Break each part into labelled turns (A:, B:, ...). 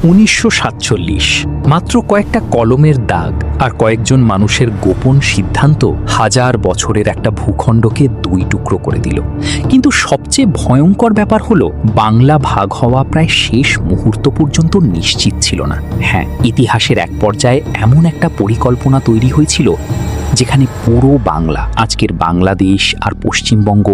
A: 1947 মাত্র কয়েকটা কলমের দাগ আর কয়েকজন মানুষের গোপন সিদ্ধান্ত হাজার বছরের একটা ভূখণ্ডকে দুই টুকরো করে দিল। কিন্তু সবচেয়ে ভয়ঙ্কর ব্যাপার হলো বাংলা ভাগ হওয়া প্রায় শেষ মুহূর্ত পর্যন্ত নিশ্চিত ছিল না। হ্যাঁ, ইতিহাসের এক পর্যায়ে এমন একটা পরিকল্পনা তৈরি হয়েছিল যেখানে পুরো বাংলা, আজকের বাংলাদেশ আর পশ্চিমবঙ্গ,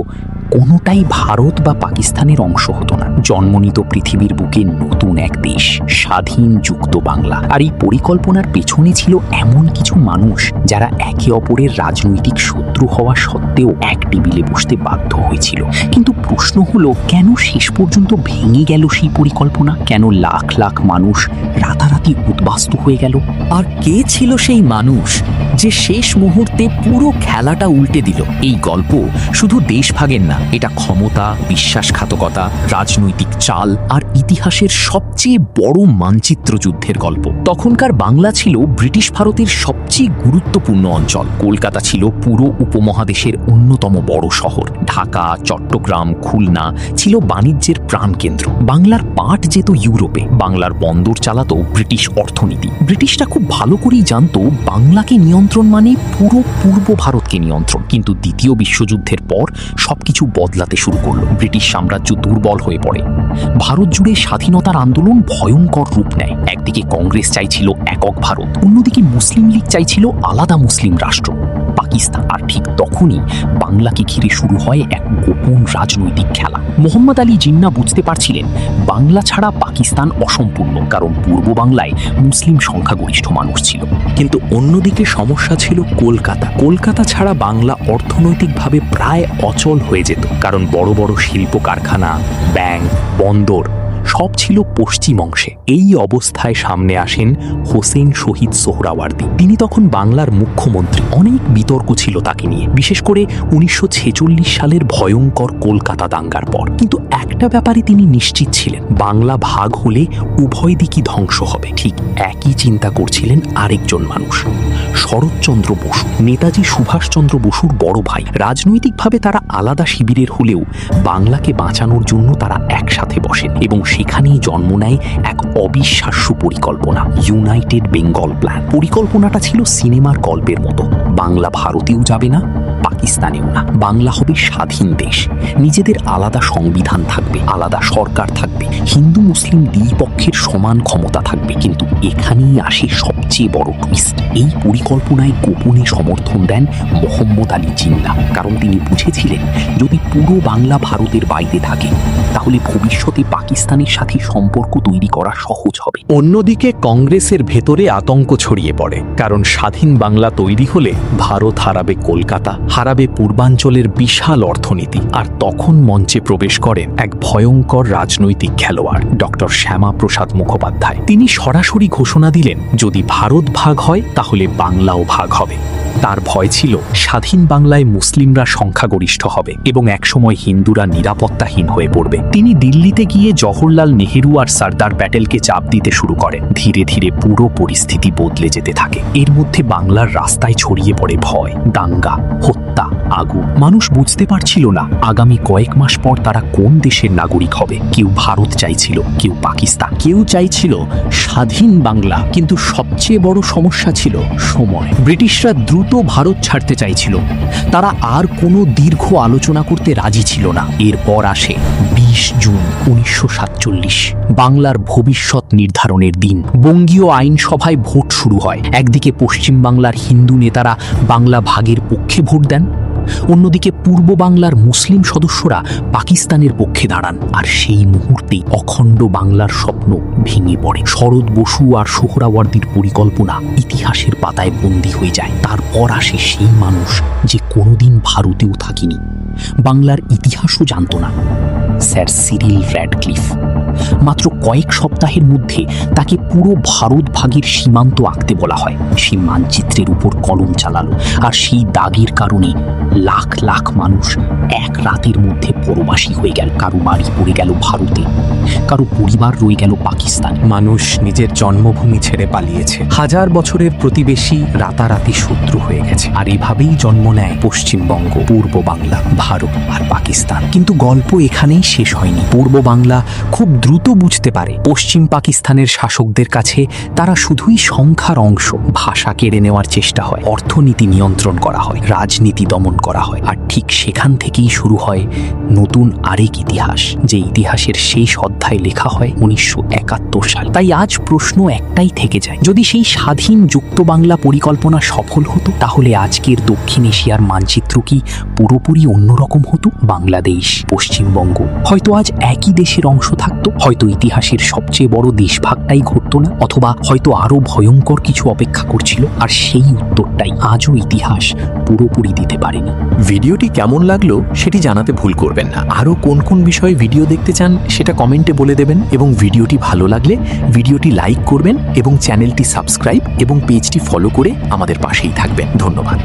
A: কোনোটাই ভারত বা পাকিস্তানের অংশ হতো না। জন্মনিত পৃথিবীর বুকে নতুন এক দেশ, স্বাধীন যুক্ত বাংলা। আর এই পরিকল্পনার পেছনে ছিল এমন কিছু মানুষ যারা একে অপরের রাজনৈতিক শত্রু হওয়া সত্ত্বেও এক টেবিলে বসতে বাধ্য হয়েছিল। কিন্তু প্রশ্ন হলো, কেন শেষ পর্যন্ত ভেঙে গেল সেই পরিকল্পনা? কেন লাখ লাখ মানুষ রাতারাতি উদ্বাস্তু হয়ে গেল?
B: আর কে ছিল সেই মানুষ যে শেষ মুহূর্তে পুরো খেলাটা উল্টে দিল? এই গল্প শুধু দেশভাগের না, এটা ক্ষমতা, বিশ্বাসঘাতকতা, রাজনৈতিক চাল আর ইতিহাসের সবচেয়ে বড় মানচিত্র যুদ্ধের গল্প। তখনকার বাংলা ছিল ব্রিটিশ ভারতের সবচেয়ে গুরুত্বপূর্ণ অঞ্চল। কলকাতা ছিল পুরো উপমহাদেশের অন্যতম বড় শহর। ঢাকা, চট্টগ্রাম, খুলনা ছিল বাণিজ্যের প্রাণকেন্দ্র। বাংলার পাট যেত ইউরোপে, বাংলার বন্দর চালাতো ব্রিটিশ অর্থনীতি। ব্রিটিশরা খুব ভালো করেই জানতো বাংলাকে নিয়ন্ত্রণ মানে পুরো পূর্ব ভারতকে নিয়ন্ত্রণ। কিন্তু দ্বিতীয় বিশ্বযুদ্ধের পর সবকিছু বদলাতে শুরু করলো। ব্রিটিশ সাম্রাজ্য দুর্বল হয়ে পড়ে। ভারত জুড়ে স্বাধীনতার আন্দোলন ভয়ঙ্কর রূপ নেয়। একদিকে কংগ্রেস চাইছিল একক ভারত, অন্যদিকে মুসলিম লীগ চাইছিল আলাদা মুসলিম রাষ্ট্র, পাকিস্তান। আর ঠিক তখনই বাংলাকে ঘিরে শুরু হয় এক গোপন রাজনৈতিক খেলা। মোহাম্মদ আলী জিন্নাহ বুঝতে পারছিলেন বাংলা ছাড়া পাকিস্তান অসম্পূর্ণ, কারণ পূর্ব বাংলায় মুসলিম সংখ্যাগরিষ্ঠ মানুষ ছিল।
A: কিন্তু অন্যদিকে সমস্যা ছিল কলকাতা। কলকাতা ছাড়া বাংলা অর্থনৈতিকভাবে প্রায় অচল হয়ে যেত, কারণ বড় বড় শিল্প কারখানা, ব্যাংক, বন্দর সব ছিল পশ্চিম অংশে। এই অবস্থায় সামনে আসেন হোসেন শহীদ সোহরাওয়ার্দী। তিনি তখন বাংলার মুখ্যমন্ত্রী। অনেক বিতর্ক ছিল তাকে নিয়ে, বিশেষ করে 1946 সালের ভয়ঙ্কর কলকাতা দাঙ্গার পর। কিন্তু একটা ব্যাপারে তিনি নিশ্চিত ছিলেন, বাংলা ভাগ হলে উভয় দিকই ধ্বংস হবে। ঠিক একই চিন্তা করছিলেন আরেকজন মানুষ, শরৎচন্দ্র বসু, নেতাজি সুভাষচন্দ্র বসুর বড় ভাই। রাজনৈতিকভাবে তারা আলাদা শিবিরের হলেও বাংলাকে বাঁচানোর জন্য তারা একসাথে বসেন এবং সেখানেই জন্ম নেয় এক অবিশ্বাস্য পরিকল্পনা, ইউনাইটেড বেঙ্গল প্ল্যান। পরিকল্পনাটা ছিল সিনেমার গল্পের মতো। বাংলা ভারতেও যাবে না, পাকিস্তানেও না। বাংলা হবে স্বাধীন দেশ, নিজেদের আলাদা সংবিধান থাকবে, আলাদা সরকার থাকবে, হিন্দু মুসলিম দুই পক্ষের সমান ক্ষমতা থাকবে। কিন্তু এখানেই আসে সবচেয়ে বড় টুইস্ট। এই পরিকল্পনায় গোপনে সমর্থন দেন মোহাম্মদ আলী জিন্নাহ, কারণ তিনি বুঝেছিলেন যদি পুরো বাংলা ভারতের বাইরে থাকে তাহলে ভবিষ্যতে পাকিস্তানের সাথে সম্পর্ক তৈরি করা সহজ হবে। অন্যদিকে কংগ্রেসের ভেতরে আতঙ্ক ছড়িয়ে পড়ে, কারণ স্বাধীন বাংলা তৈরি হলে ভারত হারাবে কলকাতা, হারাবে পূর্বাঞ্চলের বিশাল অর্থনীতি। আর তখন মঞ্চে প্রবেশ করেন এক ভয়ঙ্কর রাজনৈতিক খেলোয়াড়, ডক্টর শ্যামাপ্রসাদ মুখোপাধ্যায়। তিনি সরাসরি ঘোষণা দিলেন, যদি ভারত ভাগ হয় তাহলে বাংলাও ভাগ হবে। তার ভয় ছিল স্বাধীন বাংলায় মুসলিমরা সংখ্যাগরিষ্ঠ হবে এবং একসময় হিন্দুরা নিরাপত্তাহীন হয়ে পড়বে। তিনি দিল্লিতে গিয়ে জওহরলাল নেহেরু আর সর্দার প্যাটেলকে চাপ দিতে শুরু করেন। ধীরে ধীরে পুরো পরিস্থিতি বদলে যেতে থাকে। এর মধ্যে বাংলার রাস্তায় ছড়িয়ে পড়ে ভয়, দাঙ্গা, হত্যা, আগুন। মানুষ বুঝতে পারছিল না আগামী কয়েক মাস পর তারা কোন দেশের নাগরিক হবে। কেউ ভারত চাইছিল, কেউ পাকিস্তান, কেউ চাইছিল স্বাধীন বাংলা। কিন্তু সবচেয়ে বড় সমস্যা ছিল সময়। ব্রিটিশরা দ্রুত ভারত ছাড়তে চাইছিল। তারা আর কোনো দীর্ঘ আলোচনা করতে রাজি ছিল না। এরপর আসে 20 জুন 1947, বাংলার ভবিষ্যৎ নির্ধারণের দিন। বঙ্গীয় আইনসভায় ভোট শুরু হয়। একদিকে পশ্চিম বাংলার হিন্দু নেতারা বাংলা ভাগের পক্ষে ভোট দেন, অন্যদিকে পূর্ব বাংলার মুসলিম সদস্যরা পাকিস্তানের পক্ষে দাঁড়ান। আর সেই মুহূর্তে অখণ্ড বাংলার স্বপ্ন ভেঙে পড়ে। শরৎ বসু আর সোহরাওয়ার্দীর পরিকল্পনা ইতিহাসের পাতায় বন্দী হয়ে যায়। তারপর আসে সেই মানুষ যে কোনোদিন ভারতেও থাকেনি, বাংলার ইতিহাসও জানত না, স্যার সিরিল র্যাডক্লিফ। মাত্র কয়েক সপ্তাহের মধ্যে তাকে পুরো ভারত ভাগের সীমান্ত আঁকতে বলা হয়। সেই মানচিত্রের উপর কলম চালালো, আর সেই দাগের কারণে লাখ লাখ মানুষ এক রাতের মধ্যে পরবাসী হয়ে গেল। কারো বাড়ি পড়ে গেল ভারতে, কারো পরিবার রয়ে গেল পাকিস্তান। মানুষ নিজের জন্মভূমি ছেড়ে পালিয়েছে। হাজার বছরের প্রতিবেশী রাতারাতি শত্রু হয়ে গেছে। আর এভাবেই জন্ম নেয় পশ্চিমবঙ্গ, পূর্ব বাংলা, ভারত আর পাকিস্তান। কিন্তু গল্প এখানেই শেষ হয়নি। পূর্ব বাংলা খুব দ্রুত বুঝতে পারে পশ্চিম পাকিস্তানের শাসকদের কাছে তারা শুধুই সংখ্যার অংশ। ভাষা কেড়ে নেওয়ার চেষ্টা হয়, অর্থনীতি নিয়ন্ত্রণ করা হয়, রাজনীতি দমন করা হয়, আর ঠিক সেখান থেকেই শুরু হয় নতুন আরেক ইতিহাস, যে ইতিহাসের শেষ অধ্যায় লেখা হয় 1971 সাল। তাই আজ প্রশ্ন একটাই থেকে যায়, যদি সেই স্বাধীন যুক্ত বাংলা পরিকল্পনা সফল হতো, তাহলে আজকের দক্ষিণ এশিয়ার মানচিত্র কি পুরোপুরি অন্যরকম হতো? বাংলাদেশ, পশ্চিমবঙ্গ হয়তো আজ একই দেশের অংশ থাকতো, হয়তো ইতিহাসের সবচেয়ে বড় দেশভাগটাই ঘটতো না, অথবা হয়তো আরো ভয়ঙ্কর কিছু অপেক্ষা করছিল, আর সেই উত্তরটাই আজও ইতিহাস পুরোপুরি দিতে পারেনি।
C: ভিডিওটি কেমন লাগলো সেটি জানাতে ভুল করবেন না। আরও কোন কোন বিষয়ে ভিডিও দেখতে চান সেটা কমেন্টে বলে দেবেন, এবং ভিডিওটি ভালো লাগলে ভিডিওটি লাইক করবেন এবং চ্যানেলটি সাবস্ক্রাইব এবং পেজটি ফলো করে আমাদের পাশেই থাকবেন। ধন্যবাদ।